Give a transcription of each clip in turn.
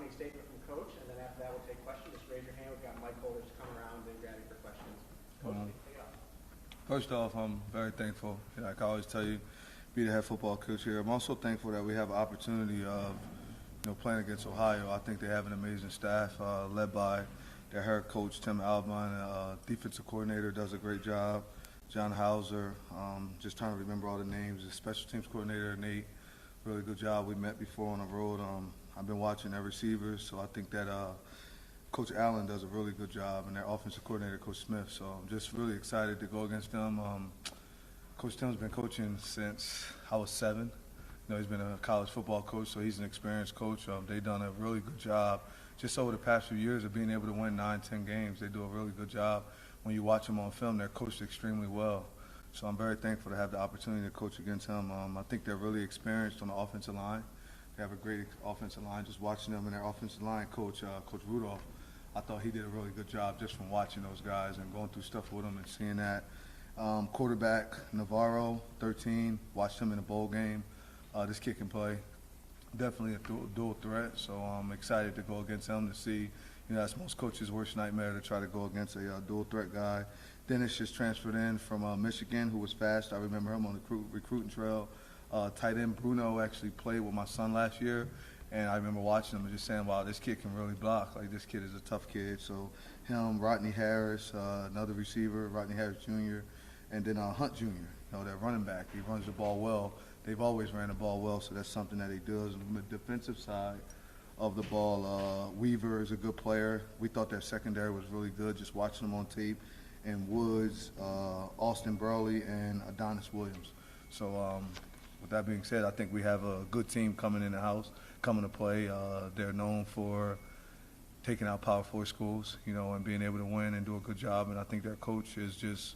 opening statement from Coach, and then after that we'll take questions. Just raise your hand. We've got mic holders to come around and grab you for questions. Coach, take it off. First off, I'm very thankful. Like I always tell you, be the head football coach here. I'm also thankful that we have an opportunity of, playing against Ohio. I think they have an amazing staff led by their head coach, Tim Albine. Defensive coordinator does a great job. John Hauser, just trying to remember all the names. The special teams coordinator, Nate, really good job. We met before on the road. I've been watching their receivers, so I think that Coach Allen does a really good job, and their offensive coordinator, Coach Smith. So I'm just really excited to go against them. Coach Tim's been coaching since I was 7. He's been a college football coach, so he's an experienced coach. They've done a really good job just over the past few years of being able to win 9, 10 games. They do a really good job. When you watch them on film, they're coached extremely well. So I'm very thankful to have the opportunity to coach against them. I think they're really experienced on the offensive line. They have a great offensive line. Just watching them in their offensive line, Coach Rudolph, I thought he did a really good job just from watching those guys and going through stuff with them and seeing that. Quarterback Navarro, 13, watched him in a bowl game. This kid can play. Definitely a dual threat, so I'm excited to go against him to see. That's most coaches' worst nightmare to try to go against a dual threat guy. Dennis just transferred in from Michigan, who was fast. I remember him on the recruiting trail. Tight end Bruno actually played with my son last year, and I remember watching him and just saying, wow, this kid can really block. Like, this kid is a tough kid. So him, Rodney Harris, another receiver, Rodney Harris Jr., and then Hunt Jr., that running back. He runs the ball well. They've always ran the ball well, so that's something that he does. On the defensive side of the ball, Weaver is a good player. We thought that secondary was really good, just watching them on tape. And Woods, Austin Burley, and Adonis Williams. So with that being said, I think we have a good team coming in the house, coming to play. They're known for taking out Power 4 schools, and being able to win and do a good job. And I think their coach is just,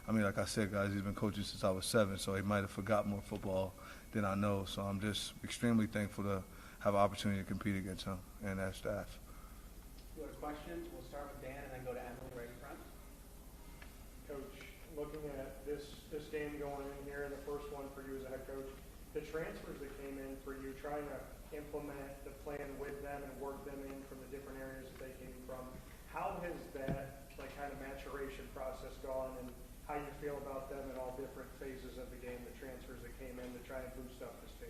like I said, guys, he's been coaching since I was 7, so he might have forgot more football than I know. So I'm just extremely thankful to have an opportunity to compete against him and their staff. If you have questions, we'll start with Dan and then go to Emily right in front. Coach, looking at this game going in here, and the first one for you as a head coach, the transfers that came in for you, trying to implement the plan with them and work them in from the different areas that they came from, how has that kind of maturation process gone, and how you feel about them in all different phases of the game, the transfers that came in to try and boost up this team?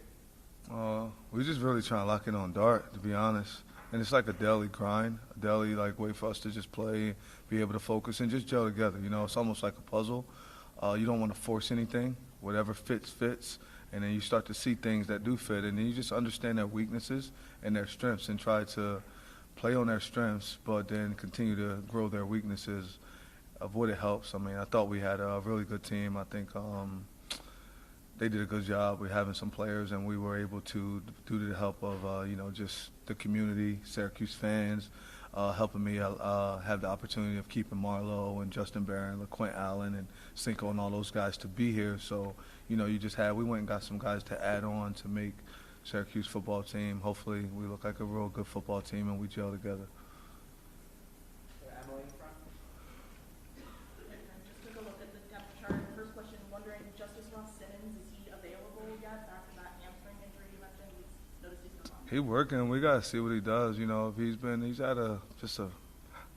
We're just really trying to lock in on Dart, to be honest. And it's like a daily grind, a daily way for us to just play, be able to focus, and just gel together. It's almost like a puzzle. You don't want to force anything. Whatever fits, fits. And then you start to see things that do fit, and then you just understand their weaknesses and their strengths and try to play on their strengths, but then continue to grow their weaknesses of what it helps. I thought we had a really good team. I think they did a good job with having some players, and we were able to, due to the help of, just the community, Syracuse fans, helping me have the opportunity of keeping Marlowe and Justin Barron, LaQuint Allen, and Cinco and all those guys to be here. So, we went and got some guys to add on to make Syracuse football team. Hopefully we look like a real good football team and we gel together. Emily in front. Just took a look at the depth chart. First question, wondering, Justice Ross Simmons, is he available yet after that hamstring injury you mentioned? He's noticed he's been on. He's working. We got to see what he does. If he's had I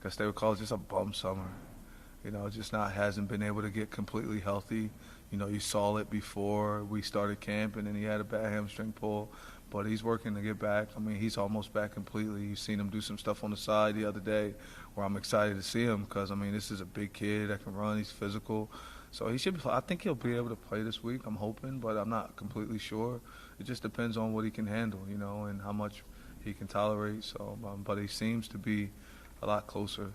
guess they would call it just a bum summer. Hasn't been able to get completely healthy. You saw it before we started camp, and then he had a bad hamstring pull. But he's working to get back. He's almost back completely. You've seen him do some stuff on the side the other day where I'm excited to see him because, this is a big kid that can run. He's physical. So he should be. I think he'll be able to play this week, I'm hoping, but I'm not completely sure. It just depends on what he can handle, and how much he can tolerate. So, but he seems to be a lot closer.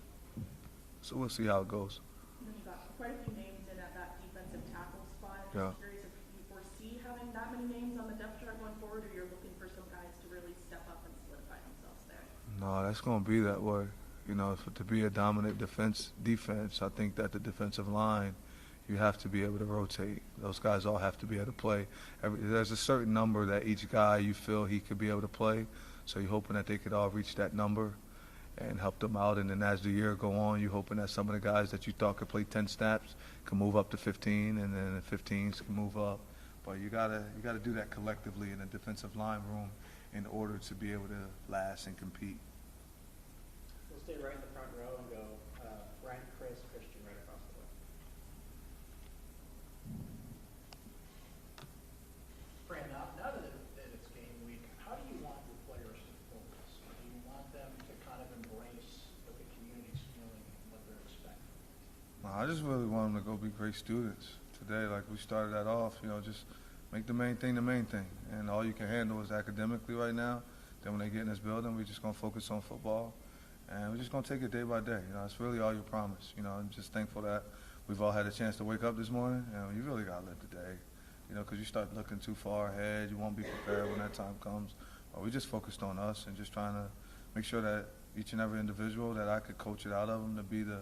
So we'll see how it goes. And then you got quite a few names in at that defensive tackle spot. I'm Yeah. just curious if you foresee having that many names on the depth chart going forward, or you're looking for some guys to really step up and solidify themselves there. No, that's going to be that way. To be a dominant defense, I think that the defensive line, you have to be able to rotate. Those guys all have to be able to play. There's a certain number that each guy you feel he could be able to play, so you're hoping that they could all reach that number and help them out. And then as the year go on, you're hoping that some of the guys that you thought could play 10 snaps can move up to 15, and then the 15s can move up. But you gotta do that collectively in the defensive line room. in order to be able to last and compete. We'll stay right in the front row and go Frank, Chris, Christian right across the way. Fran, now that it's game week, how do you want your players to focus? Do you want them to kind of embrace what the community's feeling and what they're expecting? I just really want them to go be great students today. Like we started that off, just make the main thing the main thing. And all you can handle is academically right now. Then when they get in this building, we're just going to focus on football. And we're just going to take it day by day. It's really all you promise. I'm just thankful that we've all had a chance to wake up this morning. And you really got to live the day, because you start looking too far ahead. You won't be prepared when that time comes. We just focused on us and just trying to make sure that each and every individual, that I could coach it out of them to be the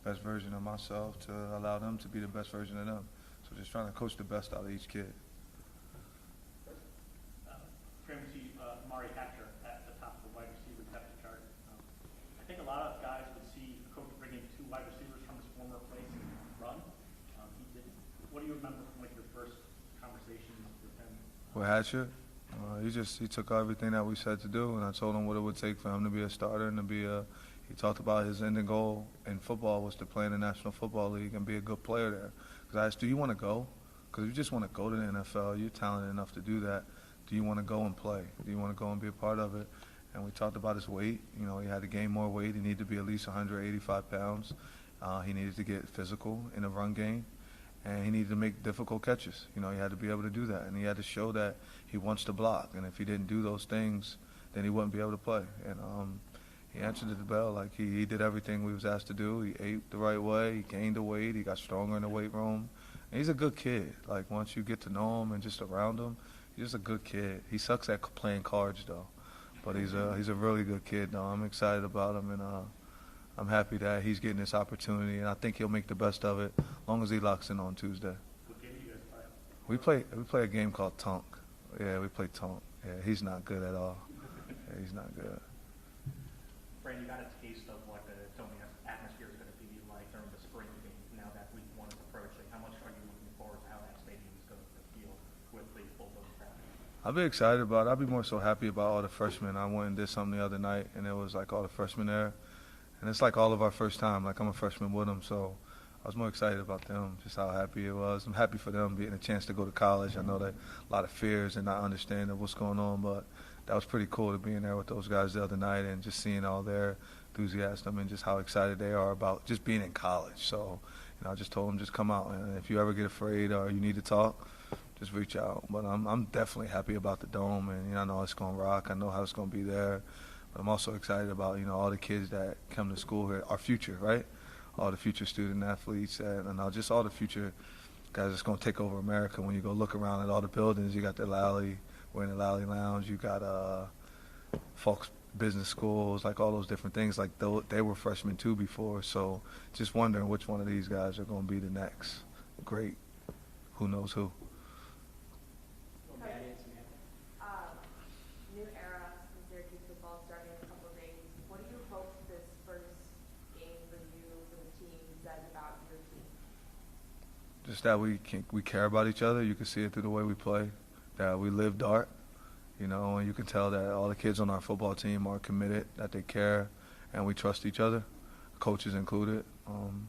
best version of myself, to allow them to be the best version of them. So just trying to coach the best out of each kid. Fran, we see Mari Hatcher at the top of the wide receiver depth chart. I think a lot of guys would see a coach bring in 2 wide receivers from his former place and run. He didn't. What do you remember from your first conversations with him? With Hatcher, he took everything that we said to do, and I told him what it would take for him to be a starter and to be a. He talked about his ending goal in football was to play in the National Football League and be a good player there. Because I asked, do you want to go? Because if you just want to go to the NFL, you're talented enough to do that. Do you want to go and play? Do you want to go and be a part of it? And we talked about his weight. He had to gain more weight. He needed to be at least 185 pounds. He needed to get physical in the run game. And he needed to make difficult catches. He had to be able to do that. And he had to show that he wants to block. And if he didn't do those things, then he wouldn't be able to play. And he answered the bell. Like, he did everything we was asked to do. He ate the right way. He gained the weight. He got stronger in the weight room. And he's a good kid. Like, once you get to know him and just around him, he's just a good kid. He sucks at playing cards, though. But he's a really good kid, though. I'm excited about him, and I'm happy that he's getting this opportunity. And I think he'll make the best of it as long as he locks in on Tuesday. What game do you guys play? We play a game called Tonk. Yeah, we play Tonk. Yeah, he's not good at all. Yeah, he's not good. Fran, you got a taste of what the Tony atmosphere is going to be like during the spring game now that week 1 is approaching. How much are you looking forward to how that stadium is going to feel with the full-blown crowd? I'll be excited about it. I'll be more so happy about all the freshmen. I went and did something the other night, and it was like all the freshmen there. And it's like all of our first time. Like, I'm a freshman with them, so I was more excited about them, just how happy it was. I'm happy for them getting a chance to go to college. I know that a lot of fears and not understanding what's going on, but that was pretty cool to be in there with those guys the other night and just seeing all their enthusiasm and just how excited they are about just being in college. So, I just told them, just come out. And if you ever get afraid or you need to talk, just reach out. But I'm definitely happy about the Dome, and I know it's going to rock. I know how it's going to be there. But I'm also excited about, all the kids that come to school here, our future, right? All the future student athletes and just all the future guys that's going to take over America. When you go look around at all the buildings, you got the Lally, we're in the Lally Lounge, you got Folks Business Schools, like all those different things. Like they were freshmen too before, so just wondering which one of these guys are going to be the next great, who knows who. New era in Syracuse football starting in a couple of days. What do you hope this first game for you, for the team, says about your team? Just that we care about each other. You can see it through the way we play. That we live Dart, and you can tell that all the kids on our football team are committed, that they care, and we trust each other, coaches included.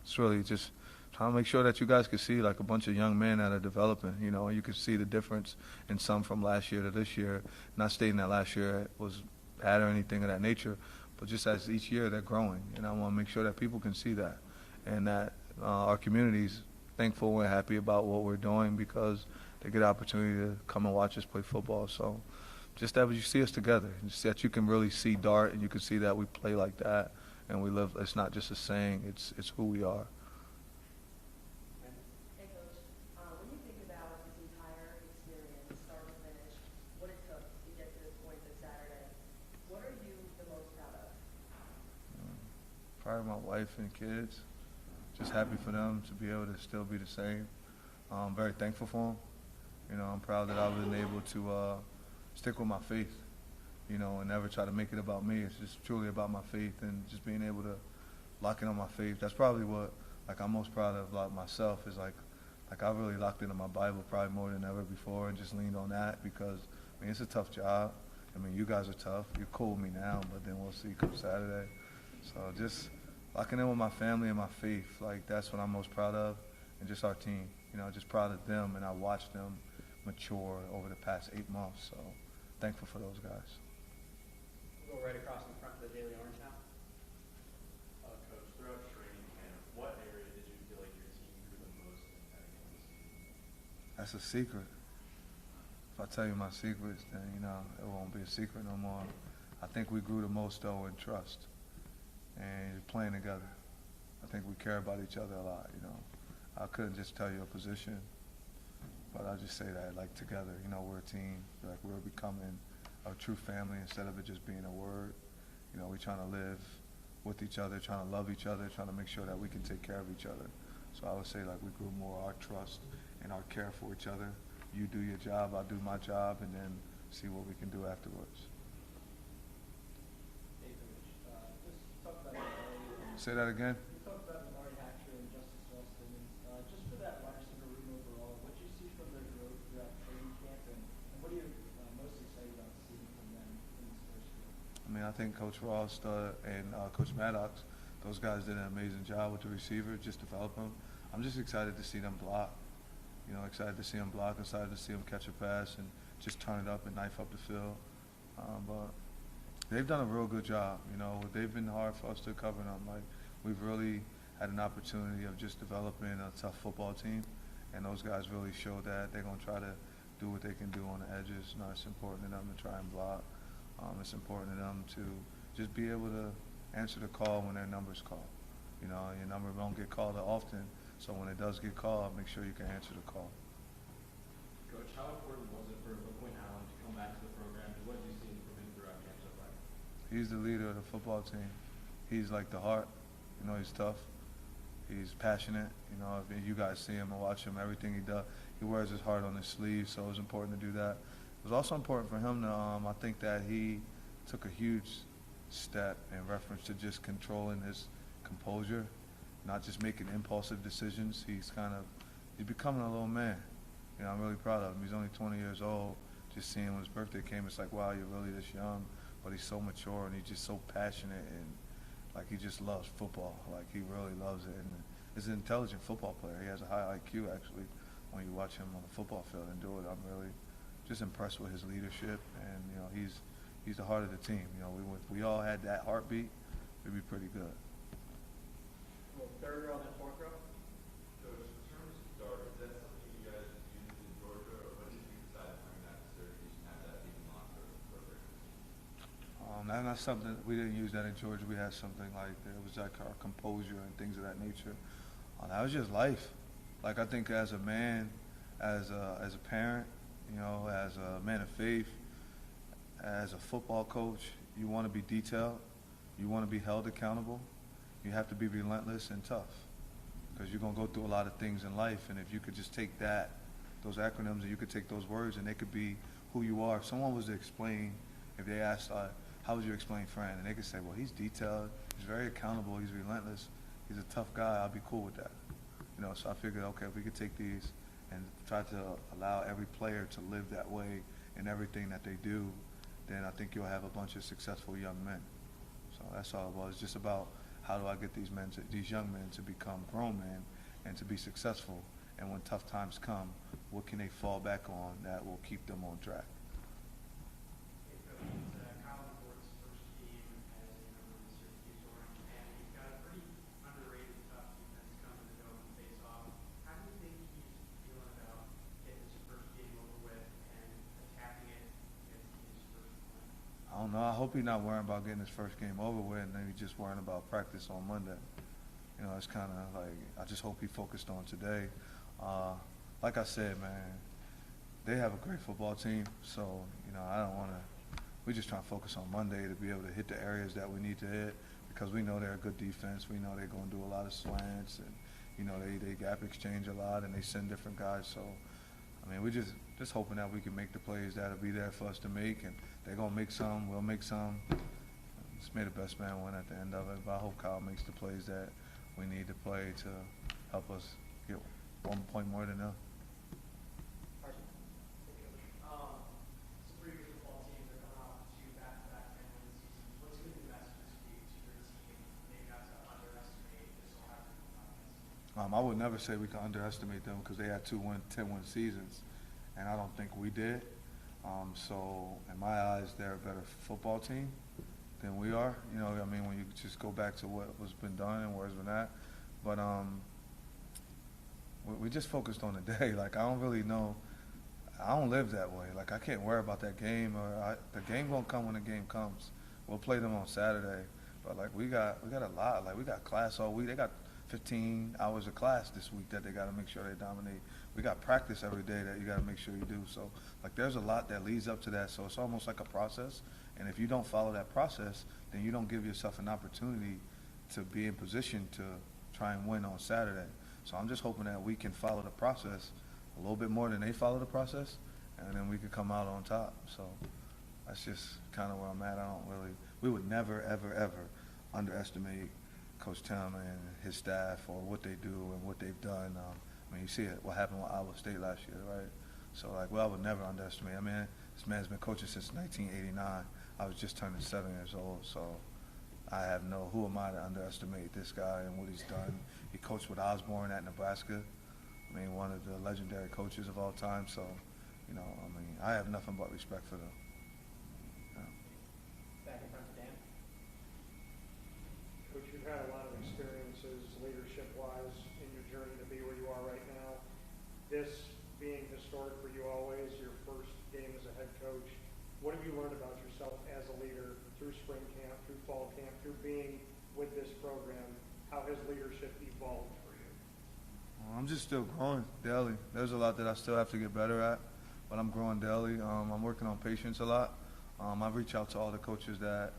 It's really just trying to make sure that you guys can see like a bunch of young men that are developing, and you can see the difference in some from last year to this year. Not stating that last year was bad or anything of that nature, but just as each year they're growing, and I want to make sure that people can see that, and that our community's thankful and happy about what we're doing because they get the opportunity to come and watch us play football. So just that you see us together, just that you can really see Dart and you can see that we play like that and we live. It's not just a saying, it's who we are. Hey, Coach, when you think about this entire experience, start to finish, what it took to get to this point this Saturday, what are you the most proud of? Proud of my wife and kids. Just happy for them to be able to still be the same. I'm very thankful for them. I'm proud that I've been able to stick with my faith, and never try to make it about me. It's just truly about my faith and just being able to lock in on my faith. That's probably what I'm most proud of about myself is like I've really locked into my Bible probably more than ever before and just leaned on that because, it's a tough job. I mean, you guys are tough. You're cool with me now, but then we'll see come Saturday. So just locking in with my family and my faith, like that's what I'm most proud of, and just our team. You know, just proud of them, and I watched them mature over the past 8 months. So thankful for those guys. We'll go right across in front of the Daily Orange now. Coach, throughout training camp, what area did you feel like your team grew the most in heading into the season? That's a secret. If I tell you my secrets, then, you know, it won't be a secret no more. I think we grew the most, though, in trust and playing together. I think we care about each other a lot, you know. I couldn't just tell you a position, but I'll just say that, like, together, you know, we're a team. Like, we're becoming a true family instead of it just being a word. You know, we're trying to live with each other, trying to love each other, trying to make sure that we can take care of each other. So I would say, like, we grew more our trust and our care for each other. You do your job, I'll do my job, and then see what we can do afterwards. Hey, Coach. Just talk about the Say that again? You talked about Mari Hatcher and Justice Austin. Just for that wide receiver room overall, what do you see from their growth throughout training camp, and what are you most excited about seeing from them in this first year? I mean, I think Coach Ross and Coach Maddox, those guys did an amazing job with the receiver, just develop them. I'm just excited to see them block. You know, excited to see them block, excited to see them catch a pass and just turn it up and knife up the field. But they've done a real good job. You know, they've been hard for us to cover them. Like, we've really had an opportunity of just developing a tough football team, and those guys really showed that. They're going to try to do what they can do on the edges. You know, it's important to them to try and block. It's important to them to just be able to answer the call when their number's called. You know, your number won't get called often, so when it does get called, make sure you can answer the call. Coach, how important was it for Quinn Allen to come back to the program, and what have you seen from him throughout camp so far? He's the leader of the football team. He's like the heart. You know, he's tough. He's passionate. You know, if you guys see him and watch him, everything he does, he wears his heart on his sleeve, so it was important to do that. It was also important for him to, I think that he took a huge step in reference to just controlling his composure, not just making impulsive decisions. He's becoming a little man. You know, I'm really proud of him. He's only 20 years old. Just seeing when his birthday came, it's like, wow, you're really this young. But he's so mature and he's just so passionate, and like he just loves football. Like he really loves it. And he's an intelligent football player. He has a high IQ actually. When you watch him on the football field and do it, I'm really just impressed with his leadership. And you know, he's the heart of the team. You know, if we all had that heartbeat, we'd be pretty good. Well, third row and then fourth row. Coach, in terms of dart, is that something you guys used in Georgia, or what did you decide to bring that to Syracuse and have that be the mantra of the program? That's something, we didn't use that in Georgia. We had something like, it was like our composure and things of that nature. That was just life. Like, I think as a man, as a parent, you know, as a man of faith, as a football coach, you want to be detailed. You want to be held accountable. You have to be relentless and tough, because you're going to go through a lot of things in life. And if you could just take those acronyms, and you could take those words, and they could be who you are. If someone was to explain, if they asked, how would you explain Fran? And they could say, well, he's detailed, he's very accountable, he's relentless, he's a tough guy, I'll be cool with that. You know, so I figured, okay, if we could take these and try to allow every player to live that way in everything that they do, then I think you'll have a bunch of successful young men. So that's all it was. It's just about how do I get these young men to become grown men and to be successful. And when tough times come, what can they fall back on that will keep them on track? Hey, Coach, it's Colin Ford's first game as a member of the Syracuse Orange, and he's got a pretty underrated tough defense coming to go and face off. How do you think he's feeling about getting his first game over with and attacking it against his first one? I don't know. I hope he's not worrying about getting his first game over with, and then he's just worrying about practice on Monday. You know, it's kind of like, I just hope he focused on today. Like I said, man, they have a great football team, so, you know, I don't want to, we just trying to focus on Monday to be able to hit the areas that we need to hit, because we know they're a good defense. We know they're going to do a lot of slants, and, you know, they gap exchange a lot, and they send different guys. So, I mean, we're just hoping that we can make the plays that'll be there for us to make, and they're going to make some, we'll make some. Just may the best man win at the end of it, but I hope Kyle makes the plays that we need to play to help us get 1 point more than them. Some pretty good football teams are coming off I would never say we can underestimate them because they had 10-win seasons, and I don't think we did. So in my eyes, they're a better football team than we are. You know, I mean, when you just go back to what was been done and where it's been at. But we just focused on the day. Like, I don't really know. I don't live that way. Like, I can't worry about that game. The game won't come when the game comes. We'll play them on Saturday. But, like, we got a lot. Like, we got class all week. They got 15 hours of class this week that they got to make sure they dominate. We got practice every day that you got to make sure you do. So, like, there's a lot that leads up to that. So it's almost like a process. And if you don't follow that process, then you don't give yourself an opportunity to be in position to try and win on Saturday. So I'm just hoping that we can follow the process a little bit more than they follow the process, and then we could come out on top. So that's just kind of where I'm at. We would never, ever, ever underestimate Coach Tim and his staff or what they do and what they've done. I mean, you see it, what happened with Iowa State last year, right? So, like, well, I would never underestimate. I mean, this man's been coaching since 1989. I was just turning 7 years old, so who am I to underestimate this guy and what he's done? He coached with Osborne at Nebraska. I mean, one of the legendary coaches of all time. So, you know, I mean, I have nothing but respect for them. Yeah. Back in front to Dan. Coach, you've had a lot of experiences leadership-wise in your journey to be where you are right now. This being historic for you always, your first game as a head coach, what have you learned about yourself as a leader through spring camp, through fall camp, through being with this program? How has leadership evolved for you? Well, I'm just still growing daily. There's a lot that I still have to get better at, but I'm growing daily. I'm working on patience a lot. I reach out to all the coaches that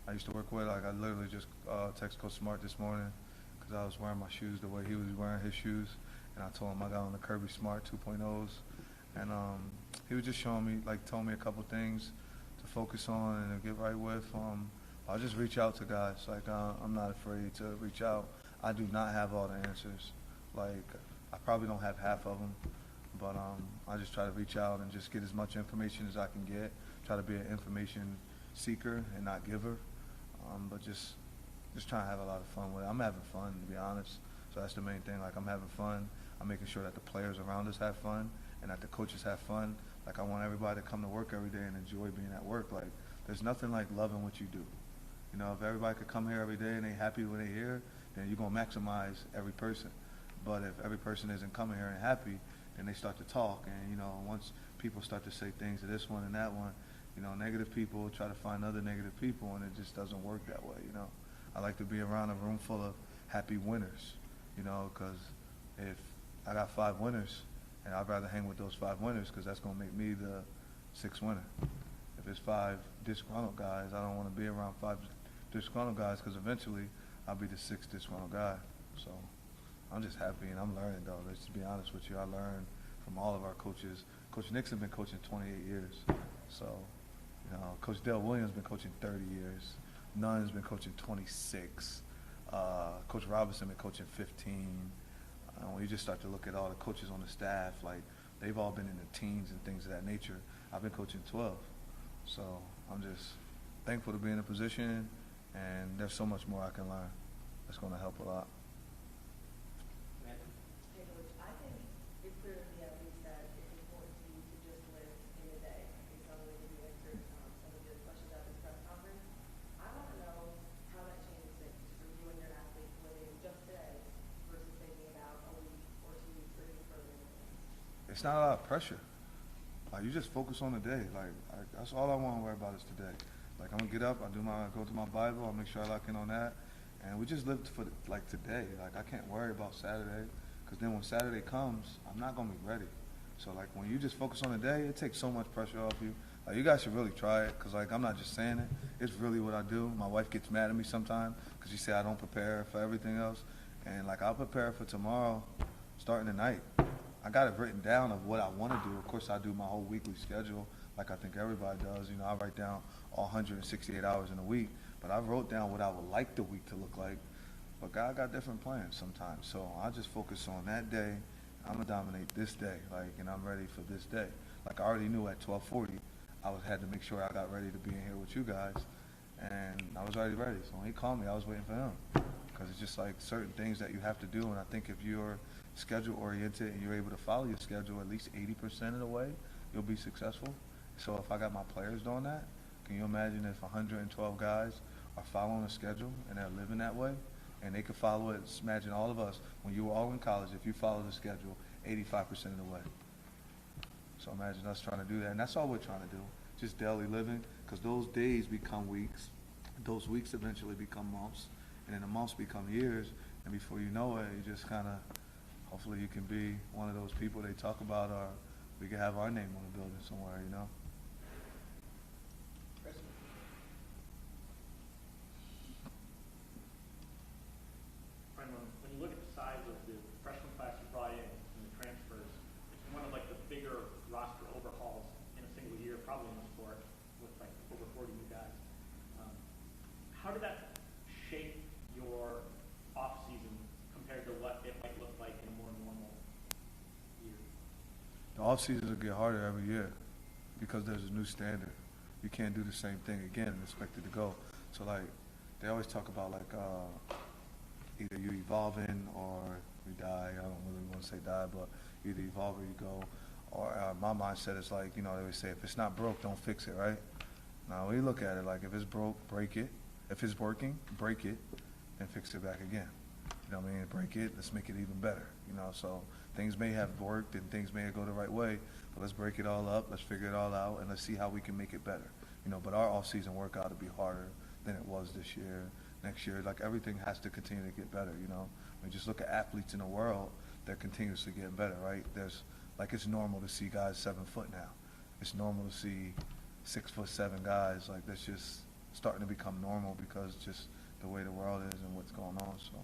I used to work with. Like, I literally just texted Coach Smart this morning because I was wearing my shoes the way he was wearing his shoes, and I told him I got on the Kirby Smart 2.0s, and he was just showing me, like, telling me a couple things to focus on and to get right with. I'll just reach out to guys. Like, I'm not afraid to reach out. I do not have all the answers. Like, I probably don't have half of them, but I just try to reach out and just get as much information as I can get. Try to be an information seeker and not giver, but just trying to have a lot of fun with it. I'm having fun, to be honest. So that's the main thing. Like, I'm having fun. I'm making sure that the players around us have fun and that the coaches have fun. Like, I want everybody to come to work every day and enjoy being at work. Like, there's nothing like loving what you do. You know, if everybody could come here every day and they happy when they're here, then you're going to maximize every person. But if every person isn't coming here and happy, then they start to talk. And, you know, once people start to say things to this one and that one, you know, negative people try to find other negative people, and it just doesn't work that way, you know. I like to be around a room full of happy winners, you know, because if I got 5 winners, and I'd rather hang with those 5 winners because that's going to make me the 6th winner. If it's 5 disgruntled guys, I don't want to be around 5 disgruntled guys because eventually I'll be the 6th disgruntled guy. So I'm just happy, and I'm learning, though. Let's be honest with you. I learned from all of our coaches. Coach Nixon been coaching 28 years. So, you know, Coach Dale Williams been coaching 30 years. Nunn's been coaching 26. Coach Robinson been coaching 15. When you just start to look at all the coaches on the staff, like, they've all been in the teens and things of that nature. I've been coaching 12. So I'm just thankful to be in a position, and there's so much more I can learn. That's going to help a lot. Hey, Coach, I think it's clear to me at least that it's important to you to just live in the day. I think some of the way you answered some of the questions at this press conference. I want to know how that changes things for you and your athletes living just today versus thinking about a week or 2 weeks or even further in advance. It's not a lot of pressure. Like, you just focus on the day. Like, that's all I want to worry about is today. Like, I'm gonna get up, go to my Bible, I make sure I lock in on that, and we just live for like today. Like, I can't worry about Saturday, because then when Saturday comes, I'm not gonna be ready. So, like, when you just focus on the day, it takes so much pressure off you. Like, you guys should really try it, because, like, I'm not just saying it. It's really what I do. My wife gets mad at me sometimes because she says I don't prepare for everything else, and, like, I'll prepare for tomorrow, starting tonight. I got it written down of what I want to do. Of course, I do my whole weekly schedule like I think everybody does. You know, I write down all 168 hours in a week, but I wrote down what I would like the week to look like. But God got different plans sometimes. So I just focus on that day. I'm going to dominate this day, like, and I'm ready for this day. Like, I already knew at 12:40, had to make sure I got ready to be in here with you guys, and I was already ready. So when he called me, I was waiting for him. because it's just like certain things that you have to do. And I think if you're schedule oriented and you're able to follow your schedule at least 80% of the way, you'll be successful. So if I got my players doing that, can you imagine if 112 guys are following a schedule and they're living that way, and they could follow it? Imagine all of us, when you were all in college, if you follow the schedule 85% of the way. So imagine us trying to do that, and that's all we're trying to do, just daily living, because those days become weeks, those weeks eventually become months, and then the months become years, and before you know it, you just kind of, hopefully you can be one of those people they talk about, or we can have our name on the building somewhere, you know? Chris? Fran, when you look at the size of the freshman class you brought in and the transfers, it's one of like the bigger roster overhauls in a single year, probably in the sport, with like over 40 new guys. How did that shape your off season compared to what it might look like in a more normal year? The off seasons will get harder every year because there's a new standard. You can't do the same thing again and expect it to go. So like, they always talk about like, either you evolving or you die. I don't really want to say die, but either evolve or you go. Or my mindset is like, you know, they always say, if it's not broke, don't fix it, right? Now we look at it like, if it's broke, break it. If it's working, break it and fix it back again. You know what I mean? Break it, let's make it even better. You know, so things may have worked and things may go the right way, but let's break it all up, let's figure it all out, and let's see how we can make it better. You know, but our off-season workout will be harder than it was this year, next year. Like, everything has to continue to get better, you know? I mean, just look at athletes in the world, they're continuously getting better, right? There's, like, it's normal to see guys 7 foot now. It's normal to see 6'7" guys. Like, that's just starting to become normal because just the way the world is and what's going on, so.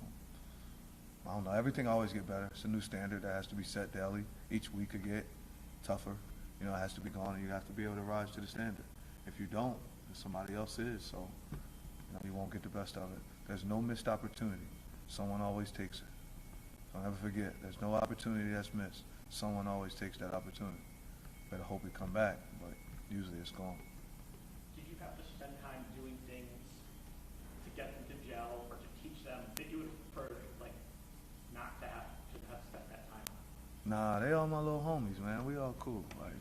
I don't know, everything always get better. It's a new standard that has to be set daily. Each week could get tougher. You know, it has to be gone, and you have to be able to rise to the standard. If you don't, then somebody else is, so you know, you won't get the best of it. There's no missed opportunity. Someone always takes it. Don't ever forget, there's no opportunity that's missed. Someone always takes that opportunity. Better hope it come back, but usually it's gone. Did you have to spend time doing things to get them to gel or to teach them that you would prefer, like, not to have spent that time on? Nah, they all my little homies, man. We all cool. Like,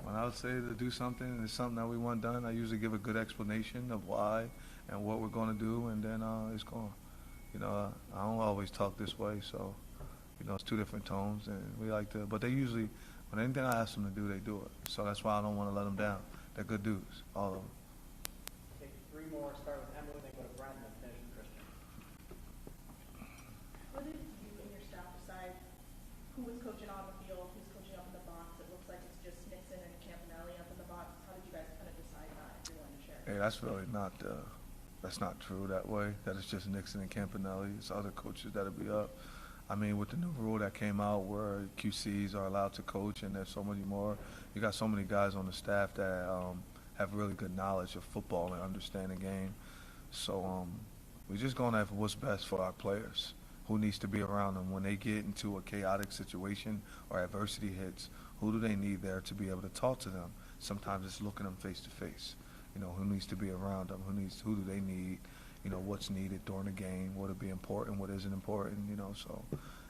when I would say to do something and it's something that we want done, I usually give a good explanation of why and what we're going to do, and then it's gone. You know, I don't always talk this way, so, you know, it's two different tones, and we like to, but they usually, when anything I ask them to do, they do it. So that's why I don't want to let them down. They're good dudes, all of them. Take 3 more, start with Emily, then go to Brent, then finish with Christian. How did you and your staff decide who was coaching on the field, who's coaching up in the box? It looks like it's just Nixon and Campanelli up in the box. How did you guys kind of decide that, if you're willing to share? Hey, that's really not, that's not true that way. That is just Nixon and Campanelli. It's other coaches that'll be up. I mean, with the new rule that came out where QCs are allowed to coach and there's so many more, you got so many guys on the staff that have really good knowledge of football and understand the game. So we're just going after what's best for our players, who needs to be around them. When they get into a chaotic situation or adversity hits, who do they need there to be able to talk to them? Sometimes it's looking them face to face. You know, who needs to be around them? Who do they need? You know, what's needed during the game? What'll be important? What isn't important? You know, so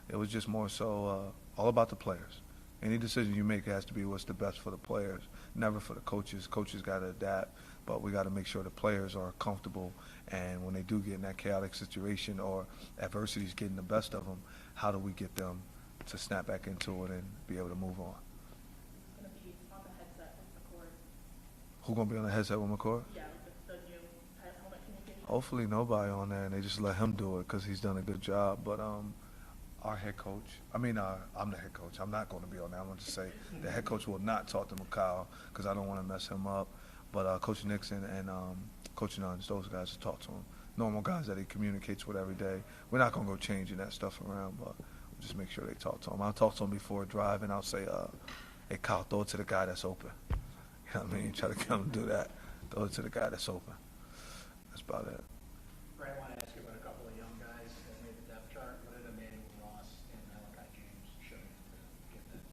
it was just more so all about the players. Any decision you make has to be what's the best for the players, never for the coaches. Coaches got to adapt, but we got to make sure the players are comfortable. And when they do get in that chaotic situation or adversity is getting the best of them, how do we get them to snap back into it and be able to move on? It's going to be on the headset with McCord. Who gonna be on the headset with McCord? Yeah, with the new helmet communication. Hopefully nobody on there, and they just let him do it because he's done a good job. But our head coach, I'm the head coach. I'm not going to be on there. I'm going to say the head coach will not talk to McCall because I don't want to mess him up. But Coach Nixon and Coach Nuns, those guys will talk to him. Normal guys that he communicates with every day. We're not going to go changing that stuff around, but we'll just make sure they talk to him. I'll talk to him before driving. I'll say, hey, Kyle, throw it to the guy that's open. You know what I mean? Try to get him to do that. Throw it to the guy that's open. That's about it. Brent, I want to ask you about a couple of young guys that made the depth chart. What did Emmanuel Ross and Malachi James show you to get that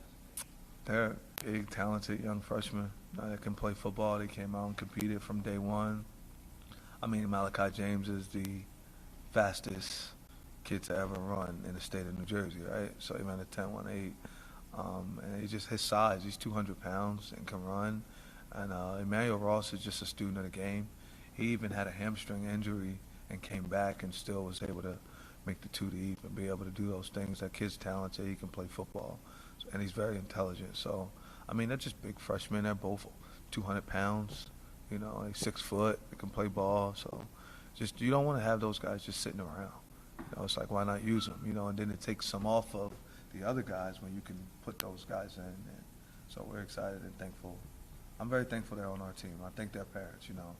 designation? They're big, talented young freshmen that can play football. They came out and competed from day one. I mean, Malachi James is the fastest kid to ever run in the state of New Jersey, right? So he ran a 10.18. And he just, his size, he's 200 pounds and can run. And Emmanuel Ross is just a student of the game. He even had a hamstring injury and came back and still was able to make the two deep and be able to do those things. That kid's talented. He can play football. And he's very intelligent. So, I mean, they're just big freshmen. They're both 200 pounds. You know, he's 6 foot. They can play ball. So, just you don't want to have those guys just sitting around. You know, it's like, why not use them? You know, and then it takes some off of the other guys when you can put those guys in. And so we're excited and thankful. I'm very thankful they're on our team. I thank their parents, you know,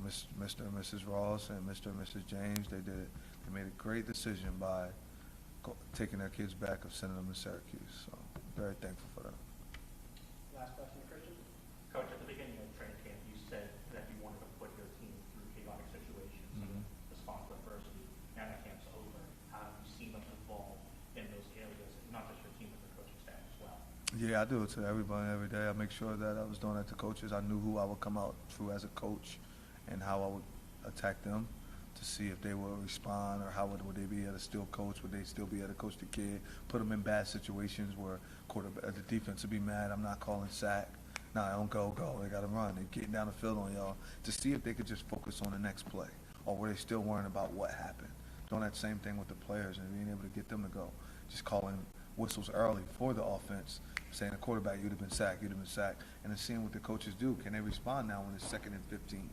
Mr. and Mrs. Ross and Mr. and Mrs. James. They made a great decision by taking their kids back and sending them to Syracuse. So I'm very thankful for them. Last question, Christian? Coach, at the beginning of training camp, you said that you wanted to put your team through chaotic situations and respond to adversity. Now that camp's over, how have you seen them evolve in those areas, not just your team, but the coaching staff as well? Yeah, I do it to everybody every day. I make sure that I was doing that to coaches. I knew who I would come out through as a coach and how I would attack them to see if they would respond or how would they be able to still coach, would they still be able to coach the kid, put them in bad situations where the defense would be mad, I'm not calling sack. Nah, don't go. They got to run. They're getting down the field on y'all to see if they could just focus on the next play or were they still worrying about what happened. Doing that same thing with the players and being able to get them to go. Just calling whistles early for the offense, saying the quarterback, you'd have been sacked, and then seeing what the coaches do. Can they respond now when it's 2nd and 15?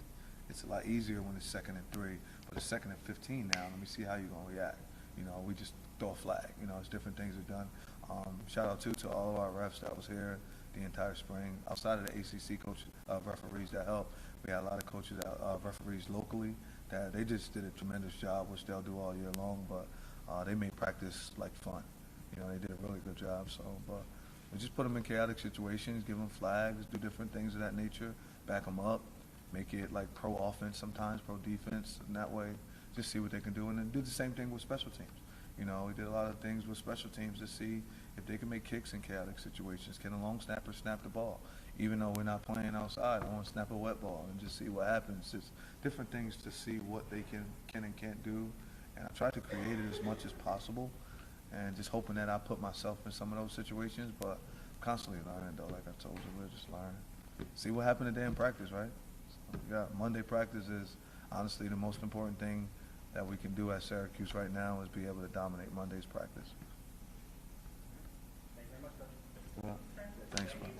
It's a lot easier when it's 2nd and 3, but it's 2nd and 15 now. Let me see how you're going to react. You know, we just throw a flag. You know, it's different things we've done. Shout out to all of our refs that was here the entire spring. Outside of the ACC coaches, referees that helped, we had a lot of coaches, referees locally, that they just did a tremendous job, which they'll do all year long, but they made practice like fun. You know, they did a really good job. So, but we just put them in chaotic situations, give them flags, do different things of that nature, back them up, make it like pro offense sometimes, pro defense, and that way just see what they can do. And then do the same thing with special teams. You know, we did a lot of things with special teams to see if they can make kicks in chaotic situations. Can a long snapper snap the ball? Even though we're not playing outside, I want to snap a wet ball and just see what happens. It's different things to see what they can and can't do. And I try to create it as much as possible and just hoping that I put myself in some of those situations, but constantly learning though, like I told you, we're just learning. See what happened today in practice, right? So, yeah, Monday practice is honestly the most important thing that we can do at Syracuse right now is be able to dominate Monday's practice. Thank you very much, Coach. Well, thanks, man.